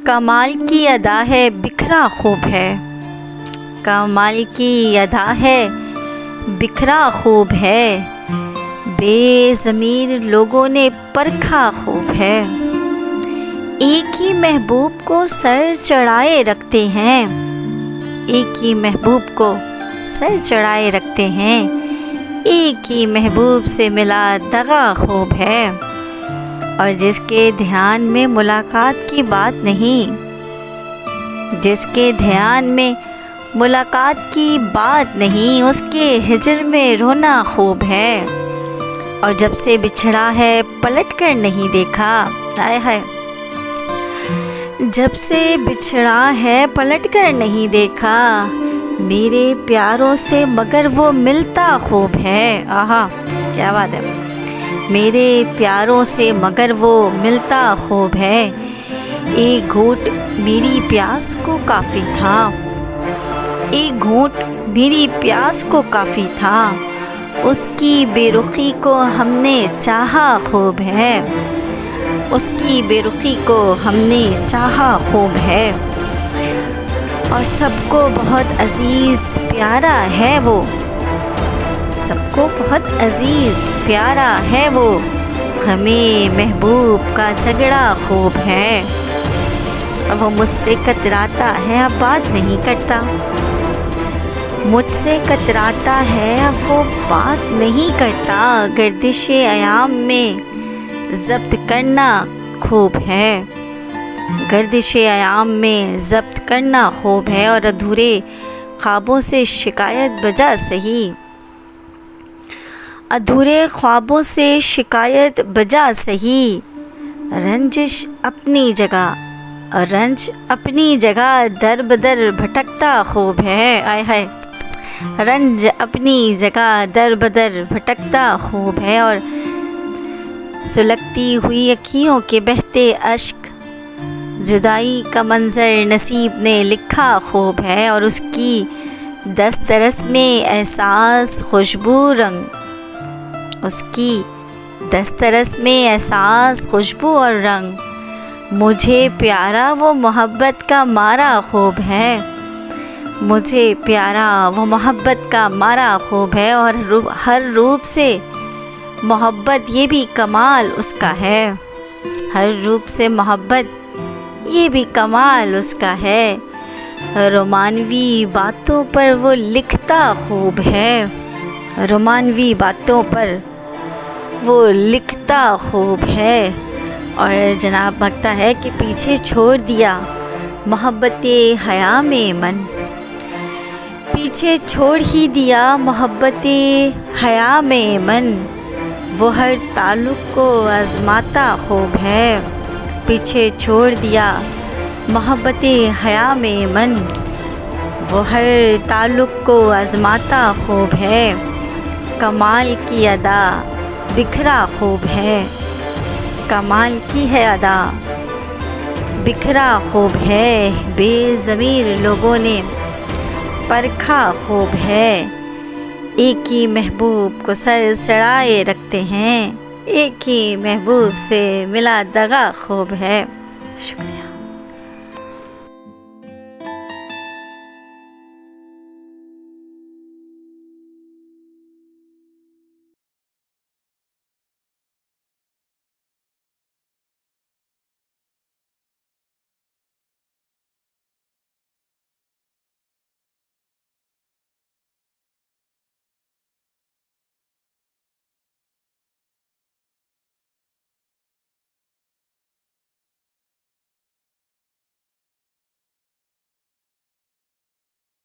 کمال کی ادا ہے بکھرا خوب ہے، کمال کی ادا ہے بکھرا خوب ہے، بے ضمیر لوگوں نے پرکھا خوب ہے، ایک ہی محبوب کو سر چڑھائے رکھتے ہیں، ایک ہی محبوب کو سر چڑھائے رکھتے ہیں، ایک ہی محبوب سے ملا دغا خوب ہے، اور جس کے دھیان میں ملاقات کی بات نہیں، جس کے دھیان میں ملاقات کی بات نہیں، اس کے ہجر میں رونا خوب ہے، اور جب سے بچھڑا ہے پلٹ کر نہیں دیکھا، ہائے ہائے، جب سے بچھڑا ہے پلٹ کر نہیں دیکھا، میرے پیاروں سے مگر وہ ملتا خوب ہے، آہا کیا بات ہے، میرے پیاروں سے مگر وہ ملتا خوب ہے، ایک گھونٹ میری پیاس کو کافی تھا، ایک گھونٹ میری پیاس کو کافی تھا، اس کی بے رخی کو ہم نے چاہا خوب ہے، اس کی بے رخی کو ہم نے چاہا خوب ہے، اور سب کو بہت عزیز پیارا ہے وہ، سب کو بہت عزیز پیارا ہے وہ، ہمیں محبوب کا جھگڑا خوب ہے، اب وہ مجھ سے کتراتا ہے اب بات نہیں کرتا، مجھ سے کتراتا ہے اب وہ بات نہیں کرتا، گردش ایام میں ضبط کرنا خوب ہے، گردش ایام میں ضبط کرنا خوب ہے، اور ادھورے خوابوں سے شکایت بجا سہی، ادھورے خوابوں سے شکایت بجا سہی، رنجش اپنی جگہ، رنج اپنی جگہ در بدر بھٹکتا خوب ہے، آئے ہائے، رنج اپنی جگہ در بدر بھٹکتا خوب ہے، اور سلگتی ہوئی اکھیوں کے بہتے اشک، جدائی کا منظر نصیب نے لکھا خوب ہے، اور اس کی دسترس میں احساس خوشبو رنگ، اس کی دسترس میں احساس خوشبو اور رنگ، مجھے پیارا وہ محبت کا مارا خوب ہے، مجھے پیارا وہ محبت کا مارا خوب ہے، اور ہر روپ سے محبت یہ بھی کمال اس کا ہے، ہر روپ سے محبت یہ بھی کمال اس کا ہے، رومانوی باتوں پر وہ لکھتا خوب ہے، رومانوی باتوں پر وہ لکھتا خوب ہے، اور جناب بھگتا ہے کہ پیچھے چھوڑ دیا محبت حیا میں من، پیچھے چھوڑ ہی دیا محبت حیا میں من، وہ ہر تعلق کو آزماتا خوب ہے، پیچھے چھوڑ دیا محبت حیا میں من، وہ ہر تعلق کو آزماتا خوب ہے، کمال کی ادا بکھرا خوب ہے، کمال کی ہے ادا بکھرا خوب ہے، بے ضمیر لوگوں نے پرکھا خوب ہے، ایک ہی محبوب کو سر چڑھائے رکھتے ہیں، ایک ہی محبوب سے ملا دغا خوب ہے، شکریہ۔